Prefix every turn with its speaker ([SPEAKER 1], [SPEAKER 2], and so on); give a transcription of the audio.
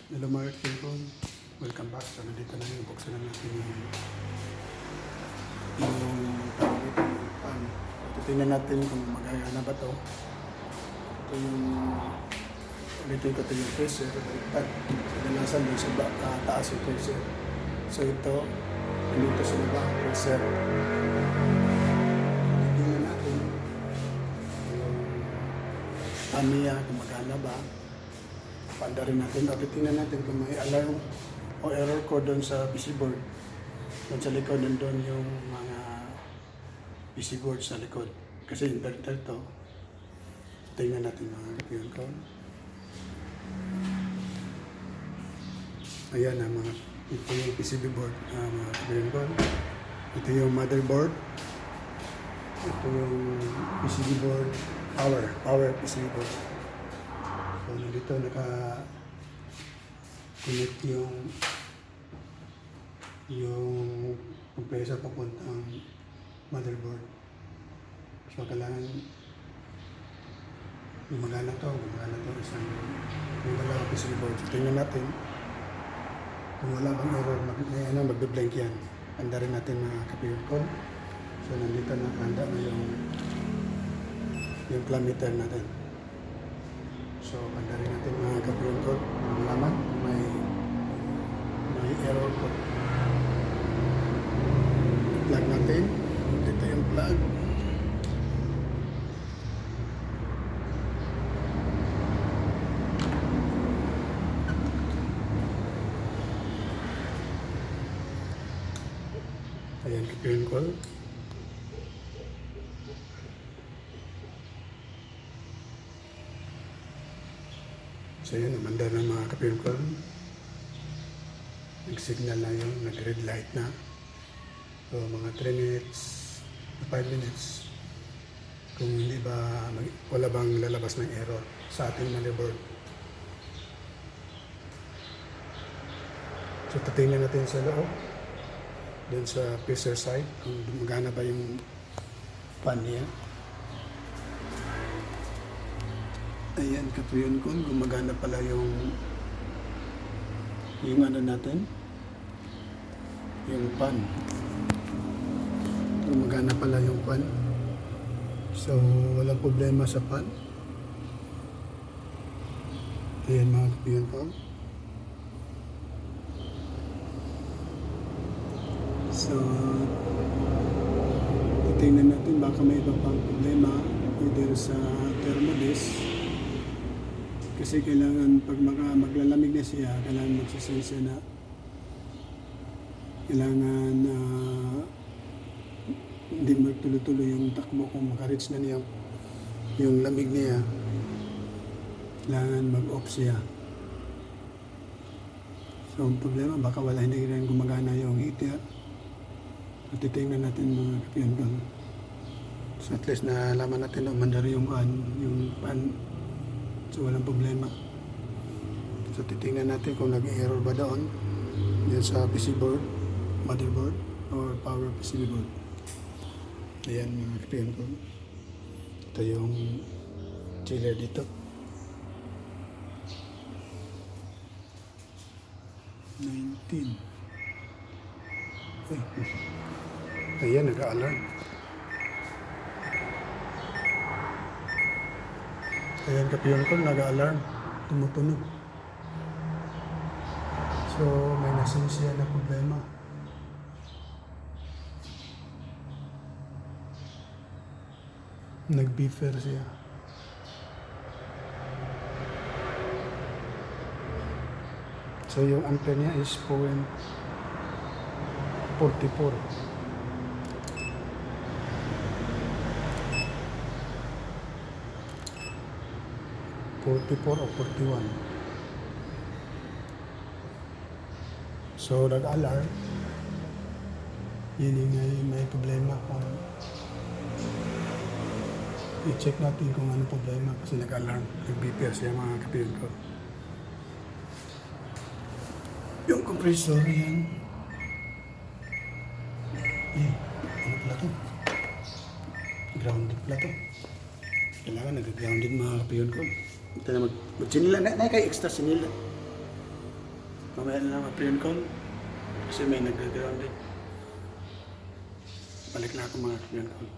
[SPEAKER 1] Hello mga kaibigan, welcome back. So nandito na yung buksan na natin yung pan. Titingnan natin kung magagana ba to. Ito yung ulitin ko ito yung pressure. Pag kadalasan doon sa taas yung pressure. So ito, dito sa baba, pressure. Titingnan natin yung pan niya, kung magana ba. Panda rin natin, o titingnan natin kung may alarm o error code doon sa PC board. Doon sa likod, doon yung mga PC board sa likod. Kasi inverter to. Tingnan natin mga kapiyon ko. Ayan ang mga, ito yung PCB board, mga kapiyon ko. Ito yung motherboard. Ito yung PCB board, power PCB board. So, dito naka-connect yung compressor papuntang motherboard. So, kailangan gumagana to isang gumagana ang PCB board. So, tingnan natin kung wala bang error, magbe-blank yan. Handa rin natin mga kapiyon ko. So, nandito nakahanda na yung plummeter natin. So, handa rin natin mga kapiyon ko malaman kung may error code. Plug natin. Dito yung plug. Ayan kapiyon ko. So yun, namanda ng mga kapiyon ko. Nag-signal na yun, nag-red light na. So mga 3 minutes, 5 minutes. Kung hindi ba, wala bang lalabas ng error sa ating motherboard. So titingnan natin sa loob. Doon sa freezer side, kung magana ba yung pan niya. Ayan, kapiyon ko, gumagana pala yung ano natin, yung pan. Gumagana pala yung pan. So, walang problema sa pan. Ayan mga kapiyon ko. So, titingnan natin baka may iba pang problema either sa thermodisc. Kasi kailangan pag maglalamig na siya, kailangan magsisense na kailangan hindi magtuloy-tuloy yung takbo kung makareach na niya yung lamig niya. Kailangan mag-off siya. So ang problema, baka hindi rin gumagana yung heater. At titingnan natin mga kapiyon doon. So at least nalaman natin na umandar yung pan. So walang problema. So titingnan natin kung nag-error ba doon yan sa PC board, motherboard, or power PCB board. Ayan mga kapiyon ko. Ito yung chiller dito. 19. Ayan, nag-alarm. Ayan kapiyon ko, nag-alarm, tumutunog. So, may nasensiya na problema. Nag-beefer siya. So, yung ampere niya is 0.44. 44 o 41. So, nag-alarm. Yun yung may problema. I-check natin kung ano problema kasi nag-alarm. Nag-beeper siya mga kapiyon ko. Yung compressor yan. Ano pala to? Grounded pala to. Kailangan nag-grounded mga kapiyon ko. Ito na mag-sinila. Na kay extra sinila. Mamaya na lang ma-pre-on call. Kasi may nagre-ground din. Balik na ako mga pre-on call.